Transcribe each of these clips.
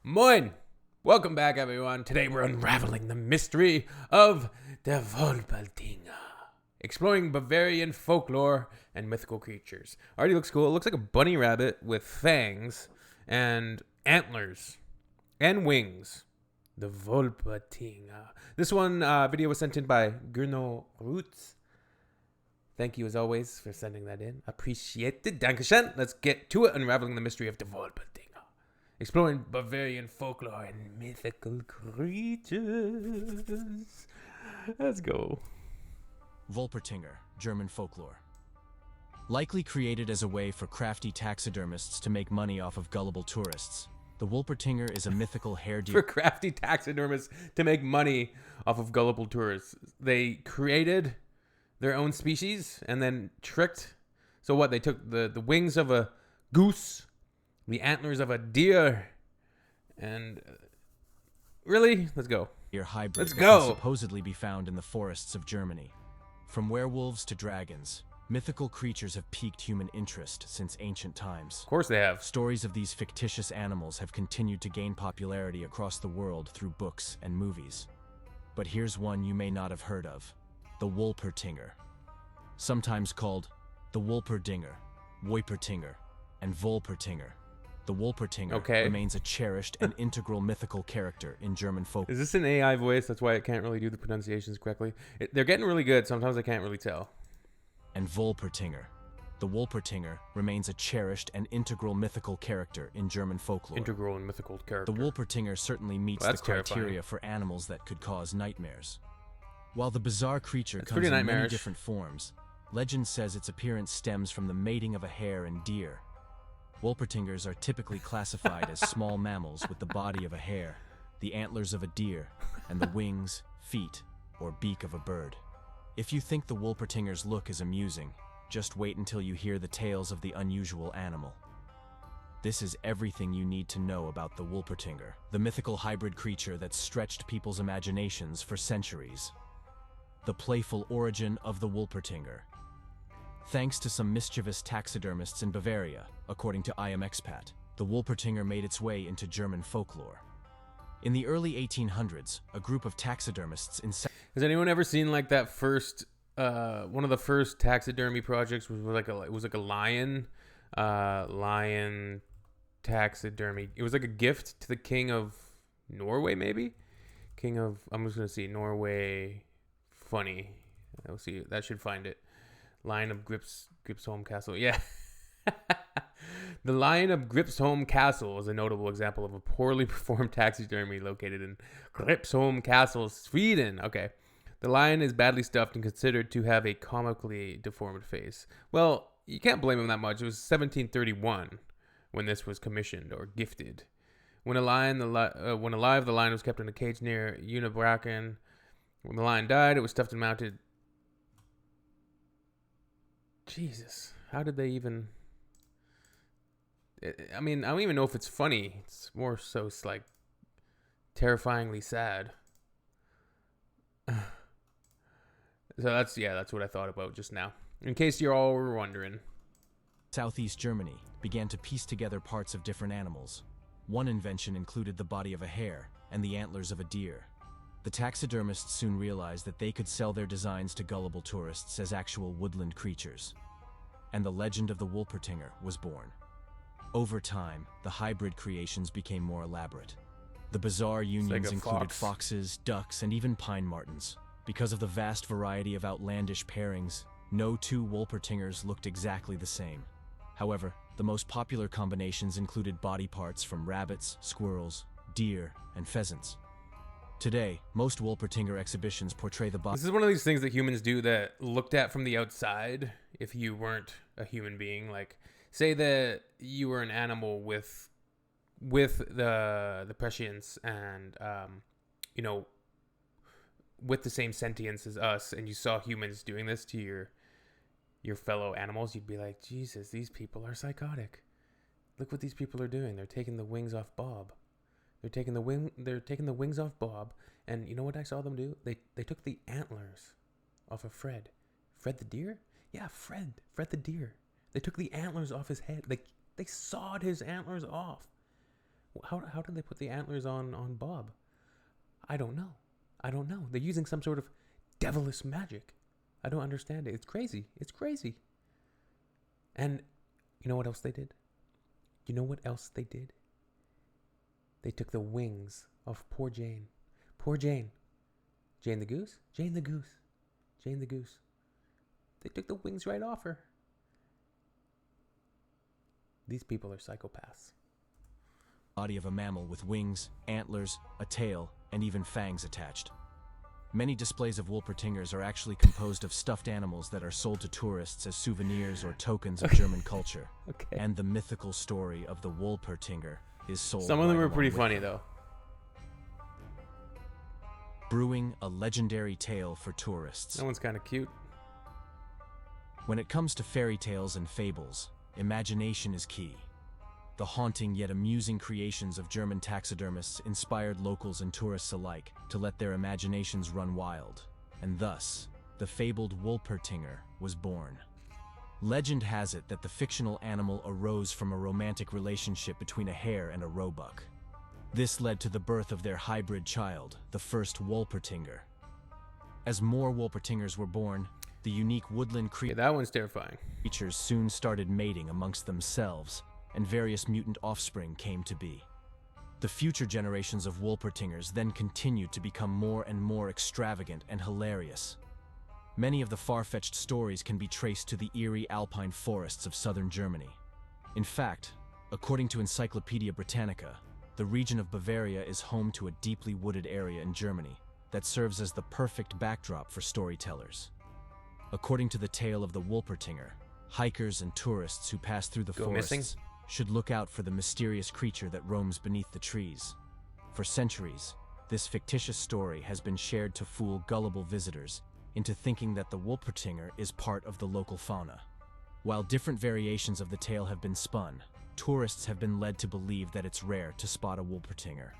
Moin! Welcome back, everyone. Today we're unraveling the mystery of the Wolpertinger, exploring Bavarian folklore and mythical creatures. Already looks cool. It looks like a bunny rabbit with fangs and antlers and wings. The Wolpertinger. This one video was sent in by Gurno Roots. Thank you, as always, for sending that in. Appreciate it. Dankeschön. Let's get to it, unraveling the mystery of the Wolpertinger. Exploring Bavarian folklore and mythical creatures. Let's go. Wolpertinger, German folklore. Likely created as a way for crafty taxidermists to make money off of gullible tourists, the Wolpertinger is a mythical hare deer. For crafty taxidermists to make money off of gullible tourists. They created their own species and then tricked. So what? They took the wings of a goose, the antlers of a deer, and really? Let's go. Deer hybrid Let's that go. can supposedly be found in the forests of Germany. From werewolves to dragons, mythical creatures have piqued human interest since ancient times. Of course they have. Stories of these fictitious animals have continued to gain popularity across the world through books and movies. But here's one you may not have heard of: the Wolpertinger. Sometimes called the Wolperdinger, Wolpertinger, and Wolpertinger. The Wolpertinger remains a cherished and integral mythical character in German folk. Is this an AI voice? That's why it can't really do the pronunciations correctly. They're getting really good. Sometimes I can't really tell. And Wolpertinger. The Wolpertinger remains a cherished and integral mythical character in German folklore. Integral and mythical character. The Wolpertinger certainly meets the criteria for animals that could cause nightmares. While the bizarre creature comes in many different forms, legend says its appearance stems from the mating of a hare and deer. Wolpertingers are typically classified as small mammals with the body of a hare, the antlers of a deer, and the wings, feet, or beak of a bird. If you think the Wolpertinger's look is amusing, just wait until you hear the tales of the unusual animal. This is everything you need to know about the Wolpertinger, the mythical hybrid creature that stretched people's imaginations for centuries. The playful origin of the Wolpertinger. Thanks to some mischievous taxidermists in Bavaria, according to IMXpat, the Wolpertinger made its way into German folklore. In the early 1800s, a group of taxidermists in... Has anyone ever seen like that first, one of the first taxidermy projects was like a lion taxidermy. It was like a gift to the king of Norway, maybe? I'm just going to see, Norway funny. I'll see, that should find it. Lion of Gripsholm Castle. Yeah. The Lion of Gripsholm Castle is a notable example of a poorly performed taxidermy located in Gripsholm Castle, Sweden. Okay. The lion is badly stuffed and considered to have a comically deformed face. Well, you can't blame him that much. It was 1731 when this was commissioned or gifted. When alive, the lion was kept in a cage near Unibraken. When the lion died, it was stuffed and mounted. Jesus, how did they even... I mean, I don't even know if it's funny. It's more so it's like terrifyingly sad. So that's what I thought about just now. In case you're all wondering. Southeast Germany began to piece together parts of different animals. One invention included the body of a hare and the antlers of a deer. The taxidermists soon realized that they could sell their designs to gullible tourists as actual woodland creatures. And the legend of the Wolpertinger was born. Over time, the hybrid creations became more elaborate. The bizarre unions included foxes, ducks, and even pine martens. Because of the vast variety of outlandish pairings, no two Wolpertingers looked exactly the same. However, the most popular combinations included body parts from rabbits, squirrels, deer, and pheasants. Today, most Wolpertinger exhibitions portray the body. This is one of these things that humans do that looked at from the outside, if you weren't a human being. Like, say that you were an animal with the prescience and, with the same sentience as us, and you saw humans doing this to your fellow animals, you'd be like, Jesus, these people are psychotic. Look what these people are doing. They're taking the wings off Bob. They're taking the wings off Bob, and you know what I saw them do? They took the antlers off of Fred. Fred the deer? Yeah, Fred the deer. They took the antlers off his head. They sawed his antlers off. How did they put the antlers on Bob? I don't know. They're using some sort of devilish magic. I don't understand it. It's crazy. And you know what else they did? They took the wings of poor Jane. Jane the goose? Jane the goose. They took the wings right off her. These people are psychopaths. Body of a mammal with wings, antlers, a tail, and even fangs attached. Many displays of Wolpertingers are actually composed of stuffed animals that are sold to tourists as souvenirs or tokens of German culture. Okay. And the mythical story of the Wolpertinger is sold. Some of them are pretty funny, though. Brewing a legendary tale for tourists. That one's kind of cute. When it comes to fairy tales and fables, imagination is key. The haunting yet amusing creations of German taxidermists inspired locals and tourists alike to let their imaginations run wild, and thus, the fabled Wolpertinger was born. Legend has it that the fictional animal arose from a romantic relationship between a hare and a roebuck. This led to the birth of their hybrid child, the first Wolpertinger. As more Wolpertingers were born, the unique woodland that one's terrifying. Creatures soon started mating amongst themselves, and various mutant offspring came to be. The future generations of Wolpertingers then continued to become more and more extravagant and hilarious. Many of the far-fetched stories can be traced to the eerie alpine forests of southern Germany. In fact, according to Encyclopedia Britannica, the region of Bavaria is home to a deeply wooded area in Germany that serves as the perfect backdrop for storytellers. According to the tale of the Wolpertinger, hikers and tourists who pass through the forests should look out for the mysterious creature that roams beneath the trees. For centuries, this fictitious story has been shared to fool gullible visitors into thinking that the Wolpertinger is part of the local fauna. While different variations of the tale have been spun, tourists have been led to believe that it's rare to spot a Wolpertinger.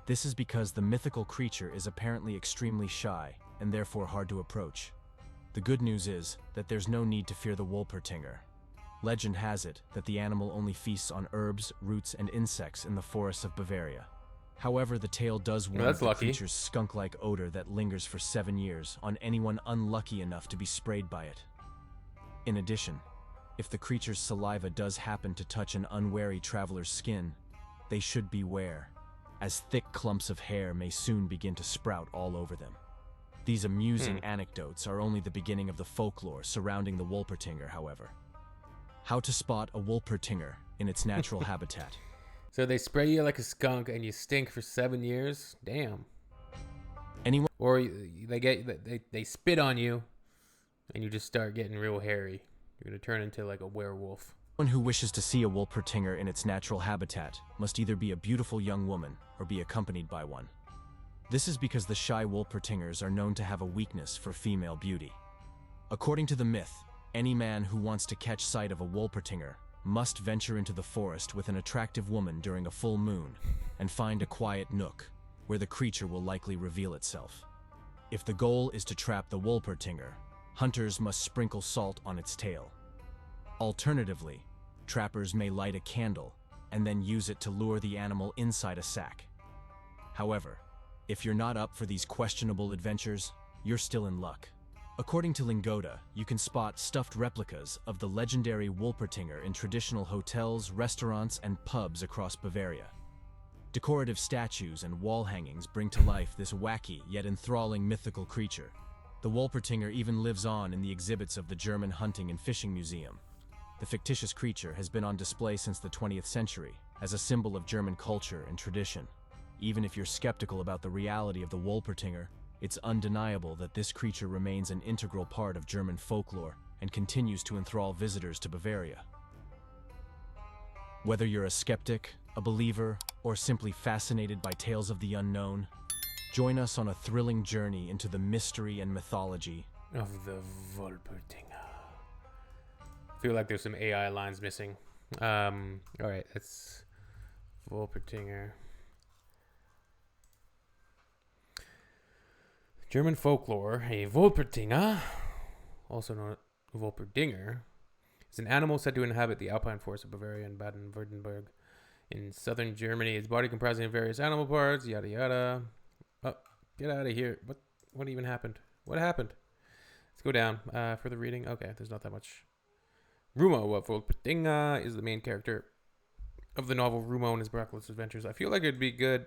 This is because the mythical creature is apparently extremely shy and therefore hard to approach. The good news is that there's no need to fear the Wolpertinger. Legend has it that the animal only feasts on herbs, roots, and insects in the forests of Bavaria. However, the tale does warn of the creature's skunk-like odor that lingers for 7 years on anyone unlucky enough to be sprayed by it. In addition, if the creature's saliva does happen to touch an unwary traveler's skin, they should beware, as thick clumps of hair may soon begin to sprout all over them. These amusing anecdotes are only the beginning of the folklore surrounding the Wolpertinger, however. How to spot a Wolpertinger in its natural habitat. So they spray you like a skunk and you stink for 7 years? Damn. Or they spit on you and you just start getting real hairy. You're going to turn into like a werewolf. Anyone who wishes to see a Wolpertinger in its natural habitat must either be a beautiful young woman or be accompanied by one. This is because the shy Wolpertingers are known to have a weakness for female beauty. According to the myth, any man who wants to catch sight of a Wolpertinger must venture into the forest with an attractive woman during a full moon and find a quiet nook where the creature will likely reveal itself. If the goal is to trap the Wolpertinger, hunters must sprinkle salt on its tail. Alternatively, trappers may light a candle and then use it to lure the animal inside a sack. However, if you're not up for these questionable adventures, you're still in luck. According to Lingoda, you can spot stuffed replicas of the legendary Wolpertinger in traditional hotels, restaurants, and pubs across Bavaria. Decorative statues and wall hangings bring to life this wacky yet enthralling mythical creature. The Wolpertinger even lives on in the exhibits of the German Hunting and Fishing Museum. The fictitious creature has been on display since the 20th century as a symbol of German culture and tradition. Even if you're skeptical about the reality of the Wolpertinger, it's undeniable that this creature remains an integral part of German folklore and continues to enthrall visitors to Bavaria. Whether you're a skeptic, a believer, or simply fascinated by tales of the unknown, join us on a thrilling journey into the mystery and mythology of the Wolpertinger. I feel like there's some AI lines missing. Alright, that's Wolpertinger. German folklore, a Wolpertinger, also known as Wolpertinger, is an animal said to inhabit the alpine forests of Bavaria and Baden-Württemberg in southern Germany. His body comprising of various animal parts, yada yada. Oh, get out of here. What even happened? What happened? Let's go down. Further reading. Okay, there's not that much. Rumo of Wolpertinger is the main character of the novel Rumo and his Miraculous Adventures. I feel like it'd be good.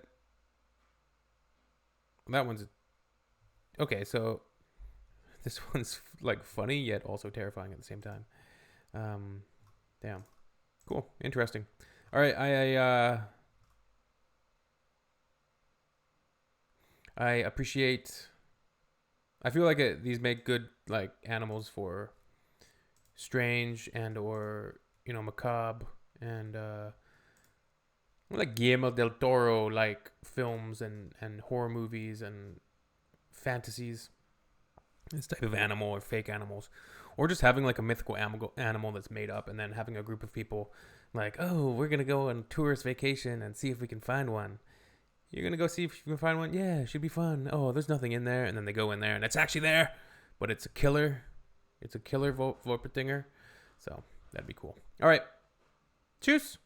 That one's... Okay, so this one's like funny yet also terrifying at the same time. Damn. Cool. Interesting. All right, I appreciate... I feel like these make good like animals for strange and or, you know, macabre and like Guillermo del Toro like films and horror movies and fantasies. This type of animal or fake animals, or just having like a mythical animal that's made up, and then having a group of people like, oh, we're gonna go on tourist vacation and see if we can find one. You're gonna go see if you can find one? Yeah, it should be fun. Oh, there's nothing in there. And then they go in there and it's actually there, but it's a killer. It's a killer Wolpertinger. So that'd be cool. All right. Tschüss.